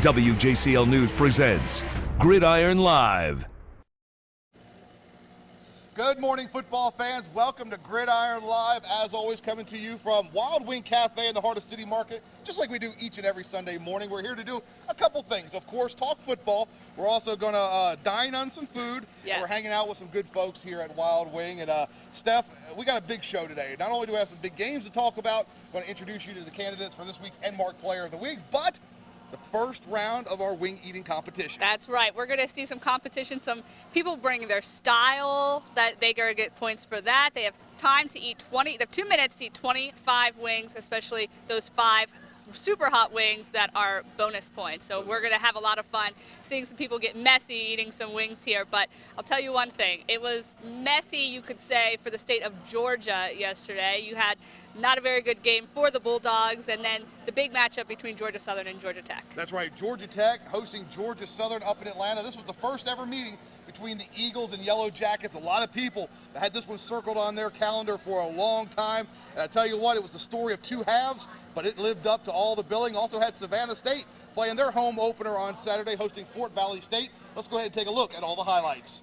WJCL News presents Gridiron Live. Good morning, football fans. Welcome to Gridiron Live. As always, coming to you from Wild Wing Cafe in the heart of City Market, just like we do each and every Sunday morning. We're here to do a couple things. Of course, talk football. We're also going to dine on some food. Yes. We're hanging out with some good folks here at Wild Wing. And Steph, we got a big show today. Not only do we have some big games to talk about, I'm going to introduce you to the candidates for this week's Enmark Player of the Week, but the first round of our wing eating competition. That's right. We're going to see some competition, some people bringing their style, that they going to get points for that. They have time to eat they have 2 minutes to eat 25 wings, especially those 5 super hot wings that are bonus points. So we're going to have a lot of fun seeing some people get messy eating some wings here. But I'll tell you one thing, it was messy, you could say, for the state of Georgia yesterday. You had not a very good game for the Bulldogs, and then the big matchup between Georgia Southern and Georgia Tech. That's right, Georgia Tech hosting Georgia Southern up in Atlanta. This was the first ever meeting between the Eagles and Yellow Jackets. A lot of people that had this one circled on their calendar for a long time. And I tell you what, it was the story of two halves, but it lived up to all the billing. Also had Savannah State playing their home opener on Saturday, hosting Fort Valley State. Let's go ahead and take a look at all the highlights.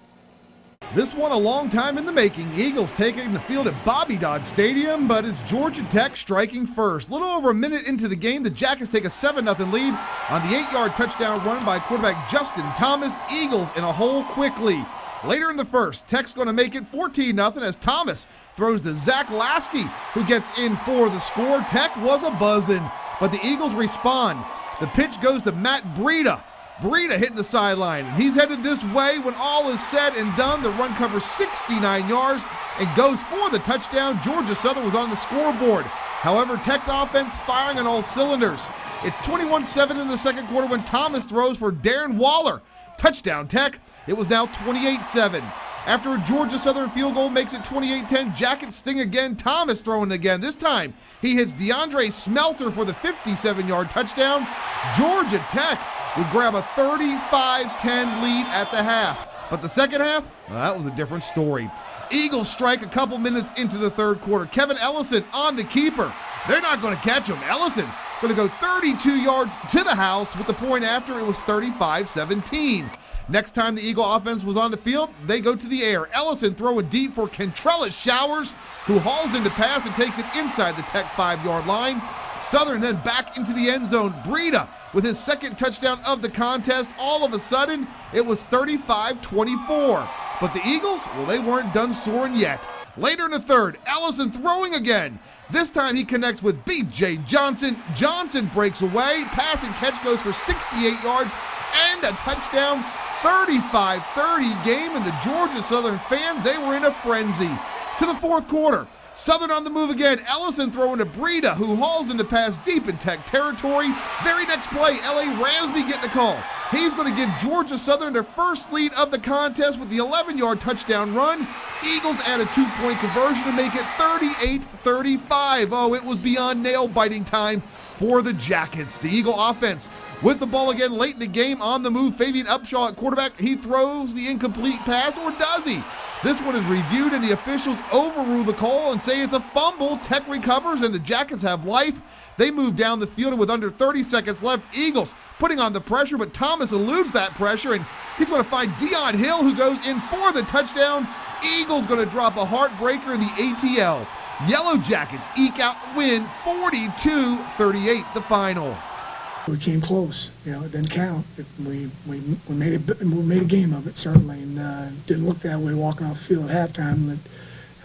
This one a long time in the making. Eagles taking the field at Bobby Dodd Stadium, but it's Georgia Tech striking first. A little over a minute into the game, the Jackets take a 7-0 lead on the 8-yard touchdown run by quarterback Justin Thomas. Eagles in a hole quickly. Later in the first, Tech's going to make it 14-0 as Thomas throws to Zach Lasky, who gets in for the score. Tech was a buzzing, but the Eagles respond. The pitch goes to Matt Breida. Breida hitting the sideline, and he's headed this way. When all is said and done, the run covers 69 yards and goes for the touchdown. Georgia Southern was on the scoreboard. However, Tech's offense firing on all cylinders. It's 21-7 in the second quarter when Thomas throws for Darren Waller. Touchdown Tech. It was now 28-7. After a Georgia Southern field goal makes it 28-10, Jackets sting again. Thomas throwing again. This time, he hits DeAndre Smelter for the 57-yard touchdown. Georgia Tech would grab a 35-10 lead at the half. But the second half, well, that was a different story. Eagles strike a couple minutes into the third quarter. Kevin Ellison on the keeper. They're not going to catch him. Ellison going to go 32 yards to the house with the point after. It was 35-17. Next time the Eagle offense was on the field, they go to the air. Ellison throwing deep for Kentrell Showers, who hauls into pass and takes it inside the Tech 5-yard line. Southern then back into the end zone. Breida with his second touchdown of the contest. All of a sudden, it was 35-24. But the Eagles, well, they weren't done soaring yet. Later in the third, Ellison throwing again. This time he connects with B.J. Johnson. Johnson breaks away. Pass and catch goes for 68 yards and a touchdown. 35-30 game, and the Georgia Southern fans, they were in a frenzy. To the fourth quarter, Southern on the move again. Ellison throwing to Breida, who hauls into pass deep in Tech territory. Very next play, L.A. Ramsby getting a call. He's going to give Georgia Southern their first lead of the contest with the 11-yard touchdown run. Eagles add a 2-point conversion to make it 38-35. Oh, it was beyond nail-biting time for the Jackets. The Eagle offense with the ball again late in the game. On the move, Fabian Upshaw at quarterback. He throws the incomplete pass, or does he? This one is reviewed, and the officials overrule the call and say it's a fumble. Tech recovers, and the Jackets have life. They move down the field, and with under 30 seconds left, Eagles putting on the pressure, but Thomas eludes that pressure, and he's going to find Dion Hill, who goes in for the touchdown. Eagles going to drop a heartbreaker in the ATL. Yellow Jackets eke out the win, 42-38 the final. We came close, it didn't count. We made a game of it, certainly, and didn't look that way walking off the field at halftime.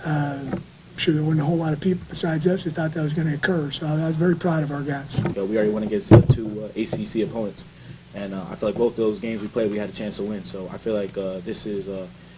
But I'm sure there weren't a whole lot of people besides us who thought that was going to occur, so I was very proud of our guys. We already went against two ACC opponents, and I feel like both those games we played, we had a chance to win. So I feel like this is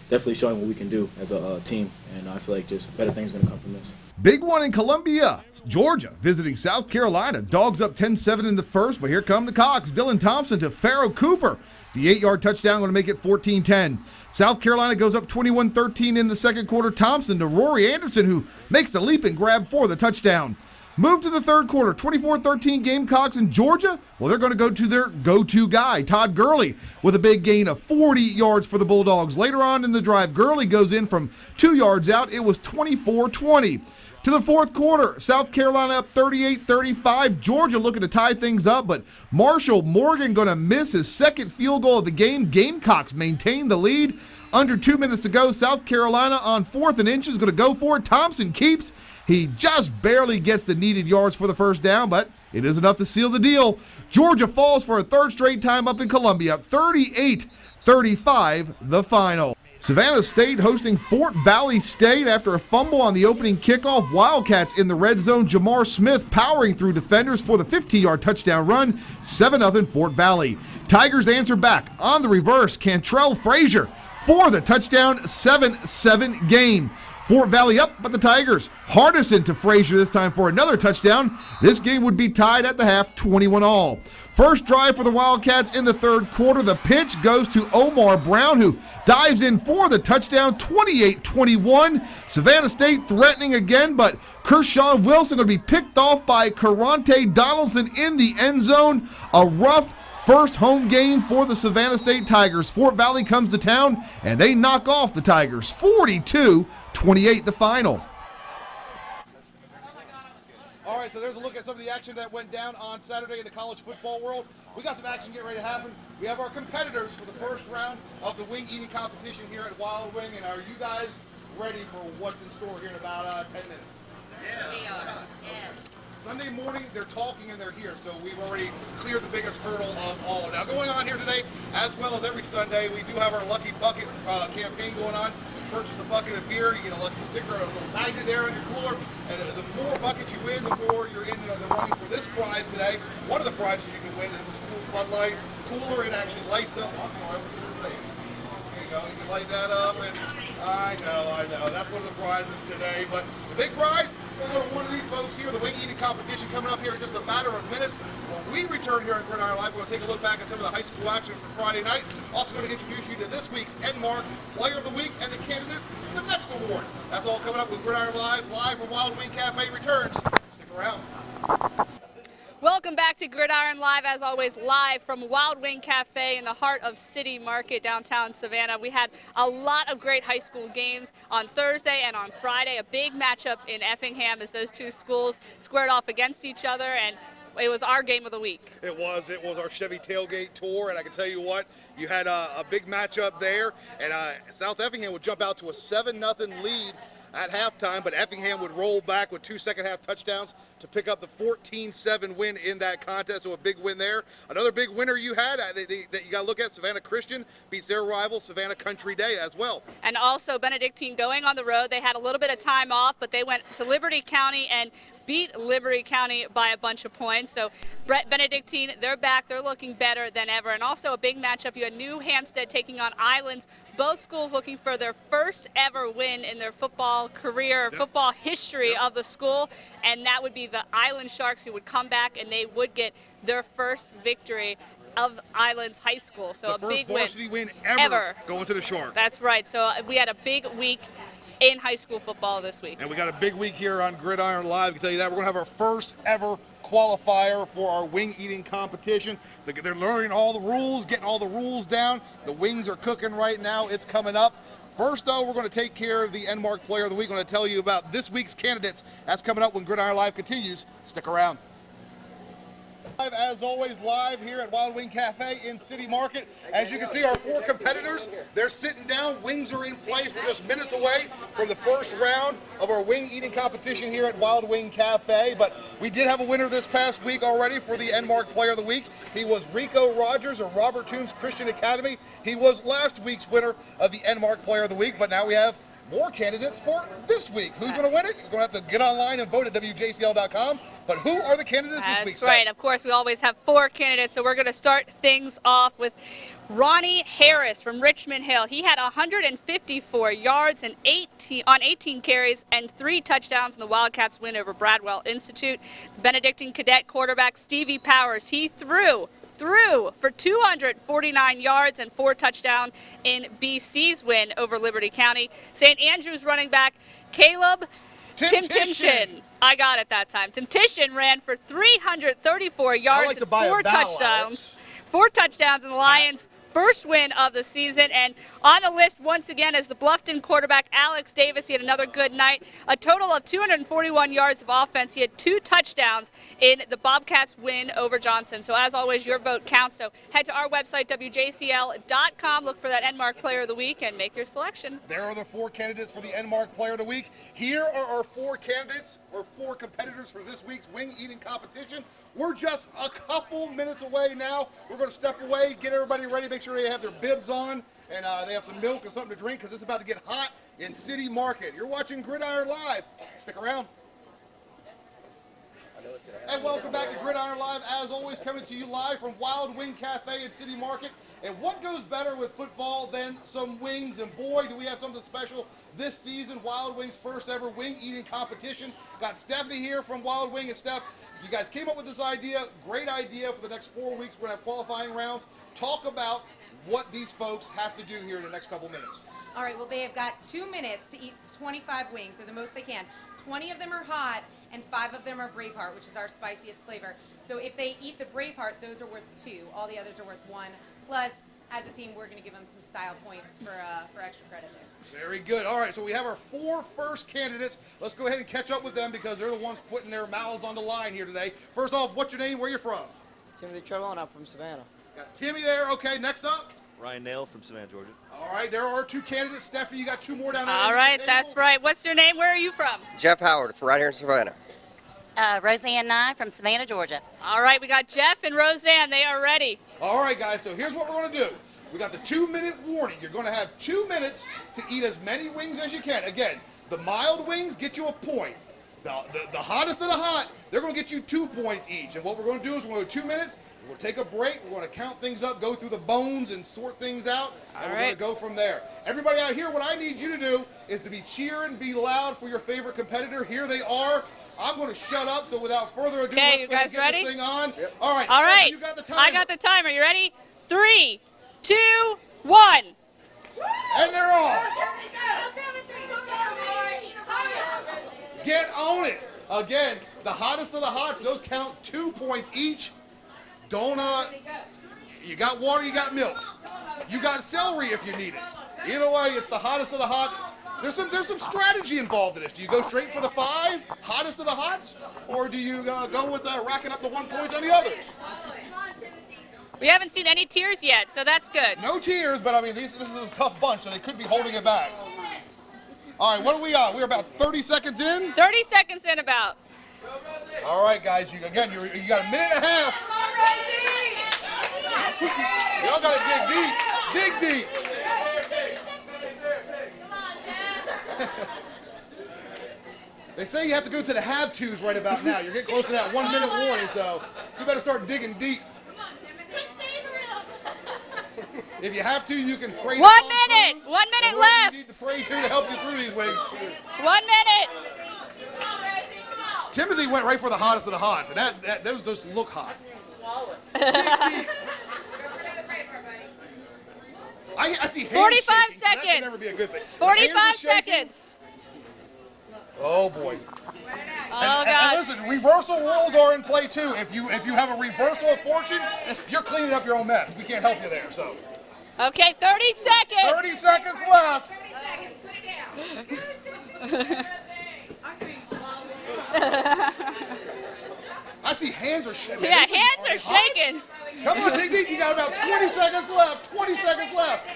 definitely showing what we can do as a team, and I feel like just better things are going to come from this. Big one in Columbia. Georgia visiting South Carolina. Dogs up 10-7 in the first, but here come the Cox. Dylan Thompson to Pharaoh Cooper. The 8-yard touchdown going to make it 14-10. South Carolina goes up 21-13 in the second quarter. Thompson to Rory Anderson, who makes the leap and grab for the touchdown. Move to the third quarter, 24-13 Gamecocks in Georgia. Well, they're going to go to their go-to guy, Todd Gurley, with a big gain of 40 yards for the Bulldogs. Later on in the drive, Gurley goes in from 2 yards out. It was 24-20. To the fourth quarter, South Carolina up 38-35. Georgia looking to tie things up, but Marshall Morgan going to miss his second field goal of the game. Gamecocks maintain the lead. Under 2 minutes to go, South Carolina on 4th and inches going to go for it. Thompson keeps. He just barely gets the needed yards for the first down, but it is enough to seal the deal. Georgia falls for a third straight time up in Columbia. 38-35 the final. Savannah State hosting Fort Valley State after a fumble on the opening kickoff. Wildcats in the red zone. Jamar Smith powering through defenders for the 15-yard touchdown run. 7-0 Fort Valley. Tigers answer back on the reverse. Cantrell Frazier for the touchdown. 7-7 game. Fort Valley up, but the Tigers. Hardison to Frazier this time for another touchdown. This game would be tied at the half, 21-all. First drive for the Wildcats in the third quarter. The pitch goes to Omar Brown, who dives in for the touchdown, 28-21. Savannah State threatening again, but Kershaw Wilson going to be picked off by Karante Donaldson in the end zone. A rough first home game for the Savannah State Tigers. Fort Valley comes to town, and they knock off the Tigers, 42-28 the final. All right, so there's a look at some of the action that went down on Saturday in the college football world. We got some action getting ready to happen. We have our competitors for the first round of the wing eating competition here at Wild Wing. And are you guys ready for what's in store here in about 10 minutes? Yeah. Sunday morning, they're talking and they're here, so we've already cleared the biggest hurdle of all. Now, going on here today, as well as every Sunday, we do have our Lucky Bucket campaign going on. Purchase a bucket of beer, you get a lucky sticker, a little magnet there on your cooler, and the more buckets you win, the more you're in the running for this prize today. One of the prizes you can win is a school Bud Light cooler. It actually lights up. I'm sorry, look at your face. There you go. You can light that up, and I know. That's one of the prizes today. But the big prize, we'll go to one of these folks here, the wing eating competition coming up here in just a matter of minutes. When we return here on Gridiron Live, we're going to take a look back at some of the high school action from Friday night. Also going to introduce you to this week's Enmark Player of the Week and the candidates for the next award. That's all coming up with Gridiron Live from Wild Wing Cafe returns. Stick around. Welcome back to Gridiron Live, as always, live from Wild Wing Cafe in the heart of City Market, downtown Savannah. We had a lot of great high school games on Thursday and on Friday. A big matchup in Effingham as those two schools squared off against each other, and it was our game of the week. It was our Chevy tailgate tour, and I can tell you what, you had a big matchup there, and South Effingham would jump out to a 7-0 lead at halftime, but Effingham would roll back with 2 second-half touchdowns to pick up the 14-7 win in that contest, so a big win there. Another big winner you had that you got to look at, Savannah Christian beats their rival, Savannah Country Day, as well. And also Benedictine going on the road. They had a little bit of time off, but they went to Liberty County and beat Liberty County by a bunch of points. So Brett Benedictine, they're back. They're looking better than ever. And also a big matchup. You had New Hampstead taking on Islands. Both schools looking for their first ever win in their football career, football history of the school. And that would be the Island Sharks, who would come back and they would get their first victory of Islands High School. So a big win. The first varsity win ever going to the Sharks. That's right. So we had a big week in high school football this week. And we got a big week here on Gridiron Live. I can tell you that. We're going to have our first ever qualifier for our wing eating competition. They're learning all the rules, getting all the rules down. The wings are cooking right now. It's coming up. First, though, we're going to take care of the Enmark Player of the Week. I'm going to tell you about this week's candidates. That's coming up when Gridiron Live continues. Stick around. As always, live here at Wild Wing Cafe in City Market. As you can see, our four competitors, they're sitting down. Wings are in place. We're just minutes away from the first round of our wing eating competition here at Wild Wing Cafe. But we did have a winner this past week already for the Enmark Player of the Week. He was Rico Rogers of Robert Toombs Christian Academy. He was last week's winner of the Enmark Player of the Week. But now we have more candidates for this week. Who's going to win it? You're going to have to get online and vote at WJCL.com. But who are the candidates this week? That's right. Of course, we always have four candidates, so we're going to start things off with Ronnie Harris from Richmond Hill. He had 154 yards and 18 carries and 3 touchdowns in the Wildcats' win over Bradwell Institute. The Benedictine Cadet quarterback Stevie Powers, he threw for 249 yards and 4 touchdowns in BC's win over Liberty County. St. Andrews running back Caleb Timshin, I got it that time. Temptation ran for 334 yards like to and buy a 4 vowel, touchdowns. 4 touchdowns in the Lions' first win of the season. And on the list once again is the Bluffton quarterback Alex Davis. He had another good night. A total of 241 yards of offense. He had 2 touchdowns in the Bobcats' win over Johnson. So as always, your vote counts. So head to our website, WJCL.com. Look for that Enmark Player of the Week and make your selection. There are the 4 candidates for the Enmark Player of the Week. Here are our 4 candidates, or 4 competitors for this week's wing eating competition. We're just a couple minutes away now. We're going to step away, get everybody ready, make sure they have their bibs on, and they have some milk and something to drink, because it's about to get hot in City Market. You're watching Gridiron Live. Stick around. And welcome back to Gridiron Live. As always, coming to you live from Wild Wing Cafe at City Market. And what goes better with football than some wings? And boy, do we have something special this season. Wild Wing's first ever wing eating competition. Got Stephanie here from Wild Wing. And Steph, you guys came up with this idea. Great idea for the next 4 weeks. We're going to have qualifying rounds. Talk about what these folks have to do here in the next couple minutes. All right, well, they have got 2 minutes to eat 25 wings. They're the most they can. 20 of them are hot, and 5 of them are Braveheart, which is our spiciest flavor. So if they eat the Braveheart, those are worth 2. All the others are worth 1. Plus, as a team, we're going to give them some style points for extra credit there. Very good. All right, so we have our 4 first candidates. Let's go ahead and catch up with them, because they're the ones putting their mouths on the line here today. First off, what's your name? Where you from? Timothy Treadwell, and I'm from Savannah. Got Timmy there. Okay, next up. Ryan Nail from Savannah, Georgia. All right, there are 2 candidates. Stephanie, you got 2 more down there. All right, that's right. What's your name? Where are you from? Jeff Howard, right here in Savannah. Roseanne Nye from Savannah, Georgia. All right, we got Jeff and Roseanne. They are ready. All right, guys, so here's what we're going to do. We got the 2-minute warning. You're going to have 2 minutes to eat as many wings as you can. Again, the mild wings get you a point. The hottest of the hot, they're going to get you 2 points each. And what we're going to do is we're going to go 2 minutes. We'll take a break. We're going to count things up, go through the bones, and sort things out. And we're going to go from there. Everybody out here, what I need you to do is to be cheering, be loud for your favorite competitor. Here they are. I'm going to shut up, so without further ado, Okay, you let's guys ready? this thing on. Yep. All right, All Stephanie, right. you got the timer. I got the timer. You ready? 3, 2, 1. And they're off. Get on it. Again, the hottest of the hots, those count 2 points each. Don't, you got water, you got milk. You got celery if you need it. Either way, it's the hottest of the hot. There's some strategy involved in this. Do you go straight for the 5, hottest of the hots? Or do you go with racking up the 1 points on the others? We haven't seen any tears yet, so that's good. No tears, but I mean, this is a tough bunch, so they could be holding it back. All right, what are we on? We're about 30 seconds in? 30 seconds in about. All right, guys, you got a minute and a half. Y'all got to dig deep. Dig deep. They say you have to go to the have-tos right about now. You're getting close to that 1 minute warning, so you better start digging deep. If you have to, you can pray. 1 minute. 1 minute left. You need to pray to help you through these wings. 1 minute. Timothy went right for the hottest of the hots, and those just look hot. I see hands 45 shaking, seconds. So that can never be a good thing. 45 seconds. Oh boy. Oh and God. listen, reversal rules are in play too. If you have a reversal of fortune, you're cleaning up your own mess. We can't help you there. So. Okay, 30 seconds. 30 seconds left. 30 seconds. I see hands are shaking. Yeah, hands are shaking. Come on, dig deep. You got about 20 seconds left. 20 seconds left.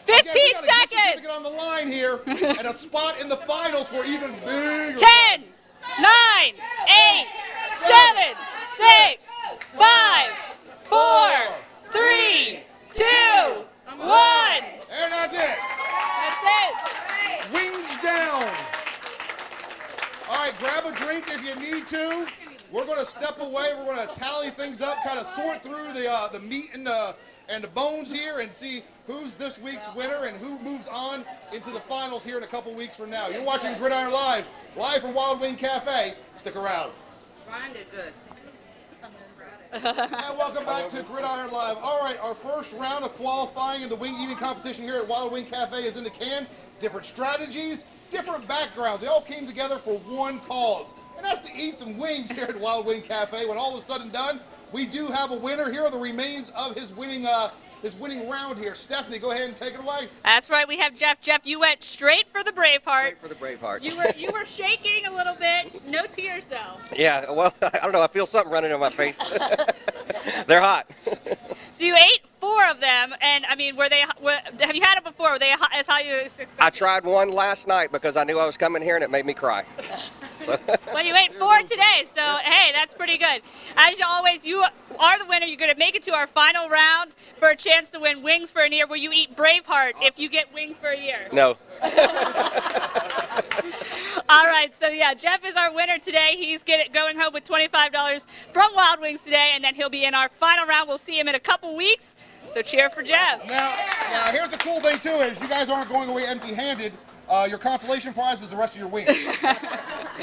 15 Again, we got a gift seconds. certificate on the line here, and a spot in the finals for even bigger. 10, 9, 8, 7, 6, 5, 4, 3, 2, 1. And that's it. That's it. Wings down. All right, grab a drink if you need to. We're going to step away. We're going to tally things up, kind of sort through the meat and the bones here, and see who's this week's winner and who moves on into the finals here in a couple weeks from now. You're watching Gridiron Live from Wild Wing Cafe. Stick around. Ryan did good. And welcome back to Gridiron Live. All right, our first round of qualifying in the wing eating competition here at Wild Wing Cafe is in the can. Different strategies, different backgrounds. They all came together for one cause. and that's to eat some wings here at Wild Wing Cafe. When all is said and done, we do have a winner. Here are the remains of his winning round here. Stephanie, go ahead and take it away. That's right. We have Jeff. Jeff, you went straight for the Braveheart. For the Braveheart. You were shaking a little bit. No tears though. Yeah, well, I don't know. I feel something running in my face. They're hot. So you ate 4 of them, and I mean, have you had it before? Were they as hot as you expected? I tried one last night because I knew I was coming here and it made me cry. So. Well, you ate 4 today, so hey, that's pretty good. As always, you are the winner. You're going to make it to our final round for a chance to win Wings for a Year, where you eat Braveheart if you get Wings for a Year. No. All right, so yeah, Jeff is our winner today. He's going home with $25 from Wild Wings today, and then he'll be in our final round. We'll see him in a couple weeks, so cheer for Jeff. Now here's the cool thing, too, is you guys aren't going away empty-handed. Your consolation prize is the rest of your wings.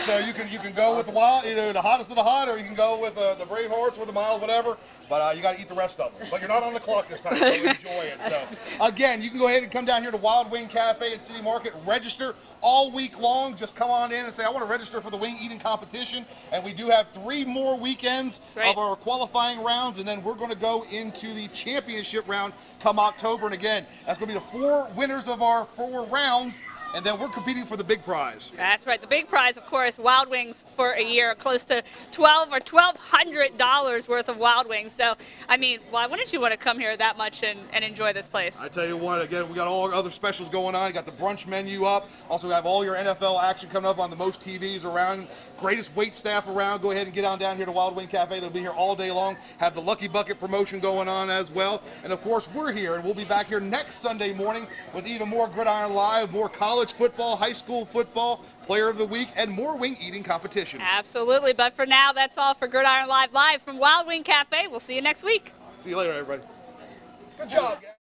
So you can go with the wild, either the hottest of the hot, or you can go with the Bravehearts or the mild, whatever. But you got to eat the rest of them. But you're not on the clock this time, so enjoy it. So again, you can go ahead and come down here to Wild Wing Cafe at City Market. Register all week long. Just come on in and say, I want to register for the wing eating competition. And we do have 3 more weekends of our qualifying rounds, and then we're going to go into the championship round come October. And again, that's going to be the 4 winners of our 4 rounds. And then we're competing for the big prize. That's right. The big prize, of course, Wild Wings for a year, close to $1,200 worth of Wild Wings. So, I mean, why wouldn't you want to come here that much and enjoy this place? I tell you what, again, we got all our other specials going on. You got the brunch menu up. Also, we have all your NFL action coming up on the most TVs around. Greatest wait staff around. Go ahead and get on down here to Wild Wing Cafe. They'll be here all day long. Have the Lucky Bucket promotion going on as well. And of course, we're here, and we'll be back here next Sunday morning with even more Gridiron Live, more college football, high school football, player of the week, and more wing eating competition. Absolutely. But for now, that's all for Gridiron Live from Wild Wing Cafe. We'll see you next week. See you later, everybody. Good job, guys.